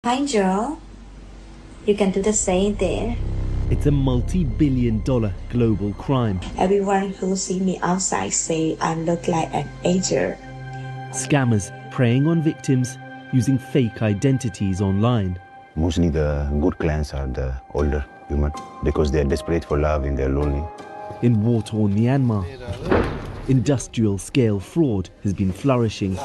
Hi Joe, you can do the same there. It's a multi-billion-dollar global crime. Everyone who sees me outside say I look like an angel. Scammers preying on victims using fake identities online. Mostly the good clients are the older human because they are desperate for love and they're lonely. In war-torn Myanmar, industrial-scale fraud has been flourishing.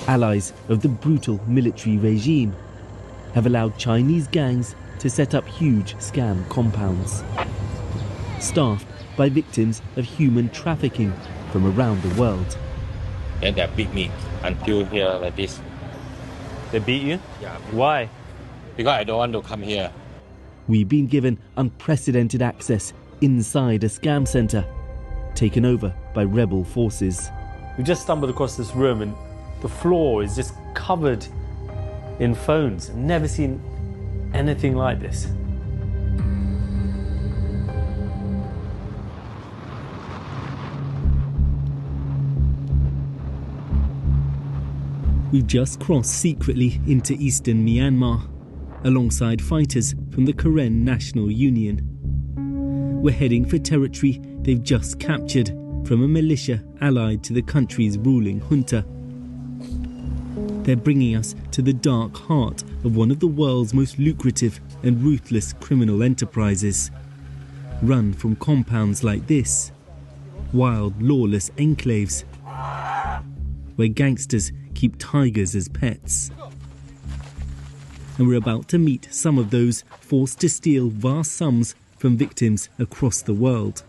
Allies of the brutal military regime have allowed Chinese gangs to set up huge scam compounds, staffed by victims of human trafficking from around the world. And they beat me until here like this. They beat you? Yeah. Why? Because I don't want to come here. We've been given unprecedented access inside a scam centre, taken over by rebel forces. We just stumbled across this room and the floor is just covered in phones. I've never seen anything like this. We've just crossed secretly into eastern Myanmar, alongside fighters from the Karen National Union. We're heading for territory they've just captured from a militia allied to the country's ruling junta. They're bringing us to the dark heart of one of the world's most lucrative and ruthless criminal enterprises. Run from compounds like this, wild, lawless enclaves, where gangsters keep tigers as pets. And we're about to meet some of those forced to steal vast sums from victims across the world.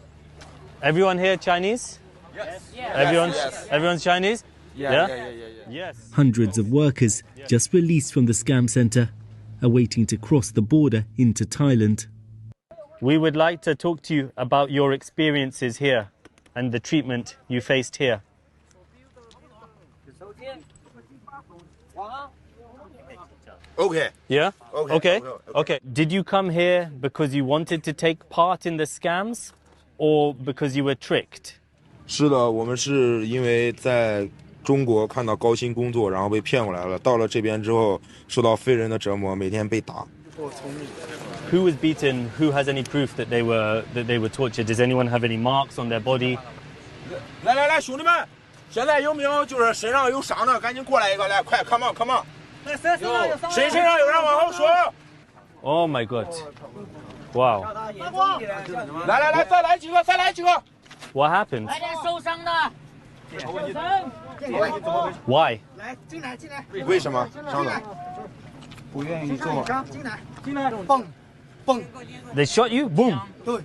Everyone here Chinese? Yes. Everyone's Chinese? Yeah. Yes. Hundreds of workers just released from the scam centre are waiting to cross the border into Thailand. We would like to talk to you about your experiences here and the treatment you faced here. Okay. Yeah? Okay. Okay. Did you come here because you wanted to take part in the scams or because you were tricked? 是的，我们是因为在中国看到高薪工作，然后被骗过来了。到了这边之后，受到非人的折磨，每天被打。 Who was beaten? Who has any proof that they were tortured? Does anyone have any marks on their body? 来，兄弟们，现在有没有就是身上有伤的，赶紧过来一个，来，快 ，come on。谁身上有伤往后说。 Oh my God. Wow. 来，再来几个。 What happened? Why? 为什么伤的？不愿意做。进来，蹦。 They shot you? Boom. 对，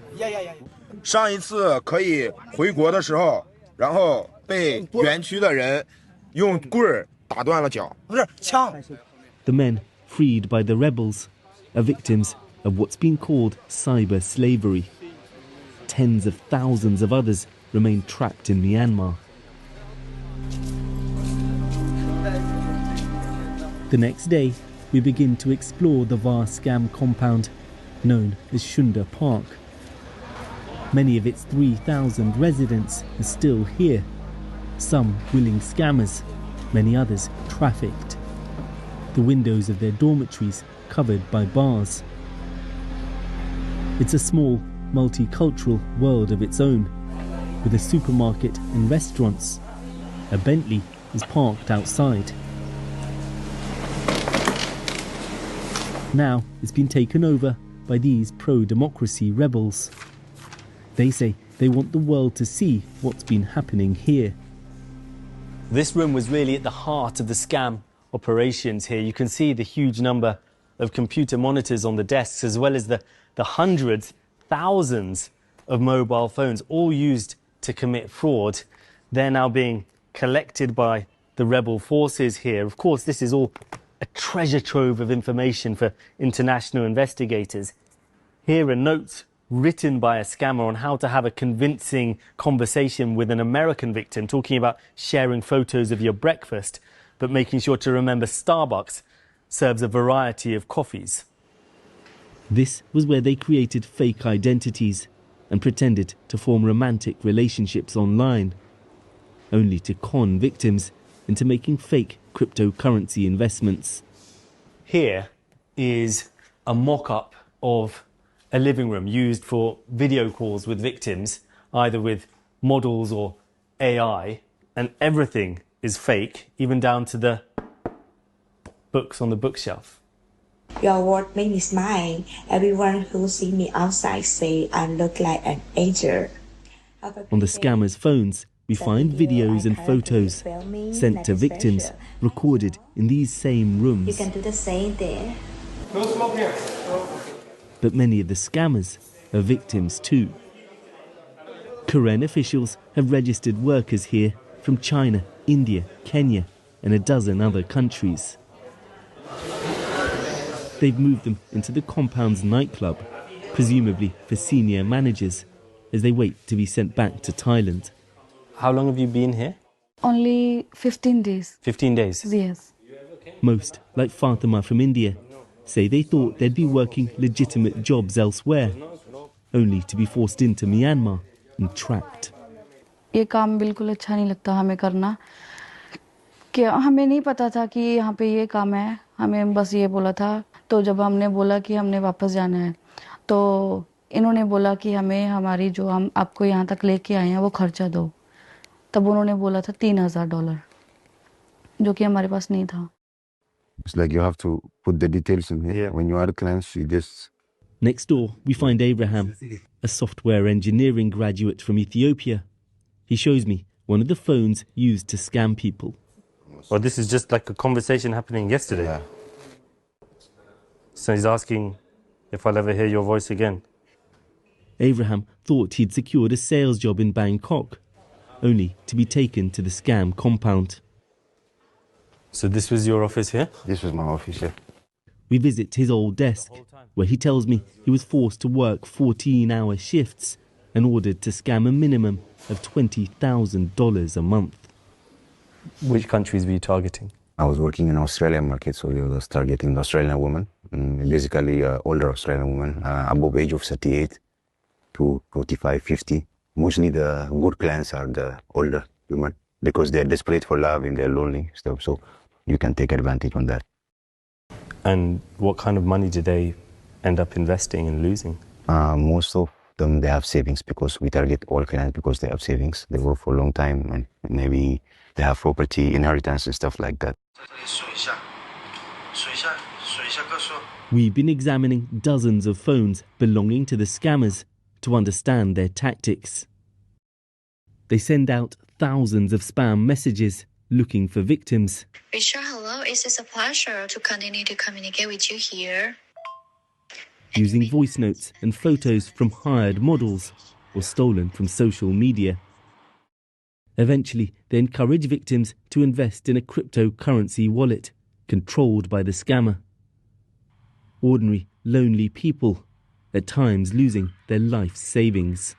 上一次可以回国的时候，然后被园区的人用棍儿打断了脚，不是枪。 The men freed by the rebels are victims of what's been called cyber slavery. Tens of thousands of others remain trapped in Myanmar. The next day, we begin to explore the vast scam compound known as Shunda Park. Many of its 3,000 residents are still here, some willing scammers, many others trafficked. The windows of their dormitories covered by bars. It's a small, multicultural world of its own, with a supermarket and restaurants. A Bentley is parked outside. Now it's been taken over by these pro-democracy rebels. They say they want the world to see what's been happening here. This room was really at the heart of the scam operations here. You can see the huge number of computer monitors on the desks, as well as the hundreds, thousands of mobile phones, all used to commit fraud. They're now being collected by the rebel forces here. Of course, this is all a treasure trove of information for international investigators. Here are notes written by a scammer on how to have a convincing conversation with an American victim, talking about sharing photos of your breakfast, but making sure to remember Starbucks serves a variety of coffees. This was where they created fake identities and pretended to form romantic relationships online, only to con victims into making fake cryptocurrency investments. here is a mock-up of a living room used for video calls with victims, either with models or AI, and everything is fake, even down to the books on the bookshelf. Your word made me smile. Everyone who see me outside say I look like an angel. On the scammers' phones, we find videos and photos sent to victims recorded in these same You rooms. can do the same there. But many of the scammers are victims too. Karen officials have registered workers here from China, India, Kenya, and a dozen other countries. They've moved them into the compound's nightclub, presumably for senior managers, as they wait to be sent back to Thailand. How long have you been here? Only 15 days. 15 days. Yes. Most, like Fatima from India, say they thought they'd be working legitimate jobs elsewhere, only to be forced into Myanmar and trapped. ये काम बिल्कुल अच्छा नहीं लगता हमें करना कि हमें नहीं पता था कि यहाँ पे ये काम है हमें बस ये बोला था तो जब हमने बोला कि हमने वापस जाना है तो इन्होंने बोला कि हमें हमारी जो हम आपको यहाँ तक लेके आए हैं वो खर्चा दो तब उन्होंने बोला था $3,000 जो कि हमारे पास नहीं था. It's like you have to put the details in here. When you add clients, you just... Next door, we find Abraham, a software engineering graduate from Ethiopia. He shows me one of the phones used to scam people. Well, this is just like a conversation happening yesterday. Yeah. So he's asking if I'll ever hear your voice again. Abraham thought he'd secured a sales job in Bangkok, only to be taken to the scam compound. So this was your office here? This was my office, yeah. We visit his old desk, where he tells me he was forced to work 14-hour shifts and ordered to scam a minimum of $20,000 a month. Which countries were you targeting? I was working in Australian market, so we was targeting the Australian women, basically older Australian women, above age of 38 to 45, 50. Mostly the good clients are the older women because they're desperate for love and they're lonely stuff, so you can take advantage on that. And what kind of money did they end up investing and losing? Most of them, they have savings because we target all clients because they have savings. They work for a long time and maybe they have property, inheritance and stuff like that. We've been examining dozens of phones belonging to the scammers to understand their tactics. They send out thousands of spam messages looking for victims. Richard, hello. It is a pleasure to continue to communicate with you here. Using voice notes and photos from hired models or stolen from social media. Eventually, they encourage victims to invest in a cryptocurrency wallet controlled by the scammer. Ordinary, lonely people, at times losing their life savings.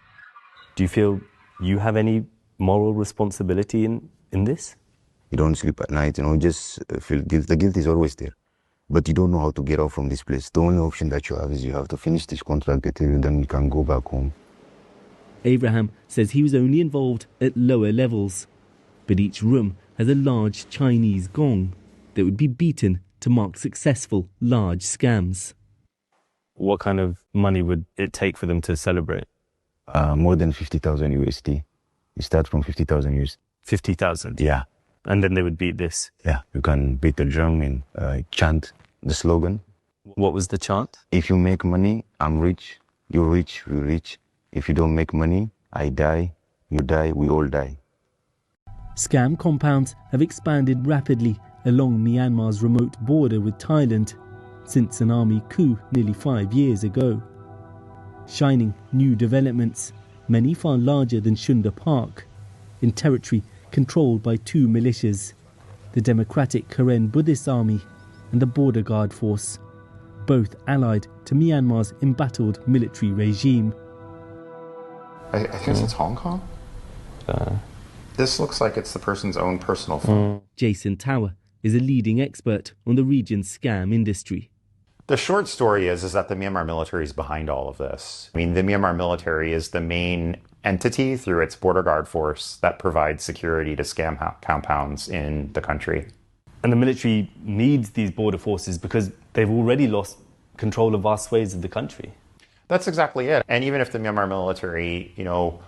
Do you feel you have any moral responsibility in this? You don't sleep at night, just feel guilt. The guilt is always there. But you don't know how to get out from this place. The only option that you have is you have to finish this contract, then you can go back home. Abraham says he was only involved at lower levels, but each room has a large Chinese gong that would be beaten to mark successful large scams. What kind of money would it take for them to celebrate? More than 50,000 USD. You start from 50,000 USD. 50,000? Yeah. And then they would beat this? Yeah. You can beat the drum and chant the slogan. What was the chant? If you make money, I'm rich. You're rich, we're rich. If you don't make money, I die, you die, we all die. Scam compounds have expanded rapidly along Myanmar's remote border with Thailand since an army coup nearly 5 years ago. Shining new developments, many far larger than Shunda Park, in territory controlled by two militias, the Democratic Karen Buddhist Army and the Border Guard Force, both allied to Myanmar's embattled military regime. I guess it's Hong Kong? This looks like it's the person's own personal phone. Jason Tower is a leading expert on the region's scam industry. The short story is that the Myanmar military is behind all of this. I mean, the Myanmar military is the main entity through its border guard force that provides security to scam compounds in the country. And the military needs these border forces because they've already lost control of vast swathes of the country. That's exactly it. And even if the Myanmar military,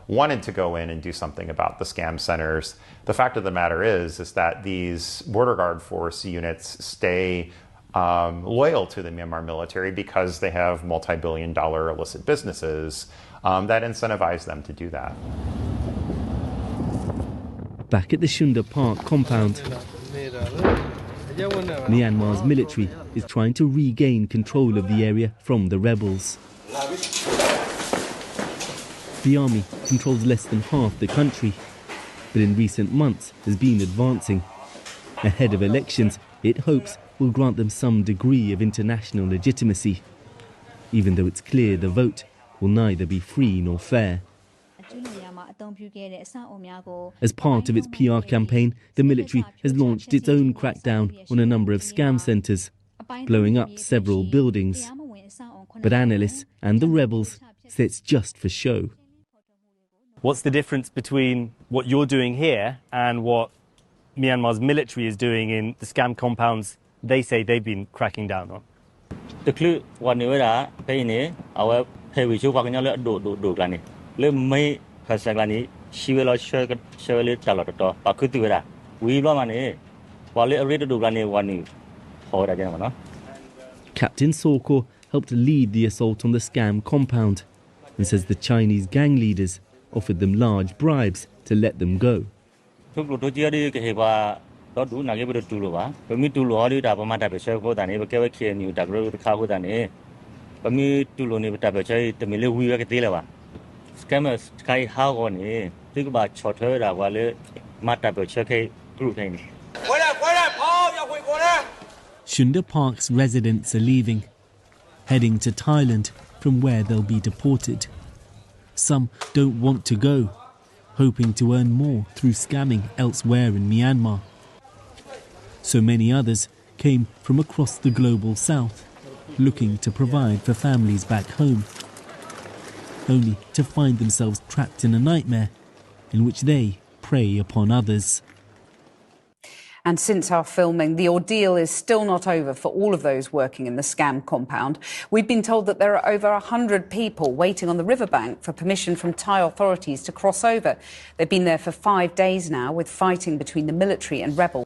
wanted to go in and do something about the scam centers, the fact of the matter is that these border guard force units stay loyal to the Myanmar military because they have multi-billion-dollar illicit businesses that incentivize them to do that. Back at the Shunda Park compound, Myanmar's military is trying to regain control of the area from the rebels. The army controls less than half the country, but in recent months has been advancing. Ahead of elections, it hopes will grant them some degree of international legitimacy, even though it's clear the vote will neither be free nor fair. As part of its PR campaign, the military has launched its own crackdown on a number of scam centres, blowing up several buildings. But analysts and the rebels say it's just for show. What's the difference between what you're doing here and what Myanmar's military is doing in the scam compounds they say they've been cracking down on? The clue one era pay our pay we should walk in your do she will share it to Pakutura. We money while it read to one hold. Captain Soko helped lead the assault on the scam compound and says the Chinese gang leaders offered them large bribes to let them go. Scammers sky how on think about shorter while Mata group. Shunda Park's residents are leaving, heading to Thailand from where they'll be deported. Some don't want to go, hoping to earn more through scamming elsewhere in Myanmar. So many others came from across the global south, looking to provide for families back home, only to find themselves trapped in a nightmare in which they prey upon others. And since our filming, the ordeal is still not over for all of those working in the scam compound. We've been told that there are over 100 people waiting on the riverbank for permission from Thai authorities to cross over. They've been there for 5 days now, with fighting between the military and rebels.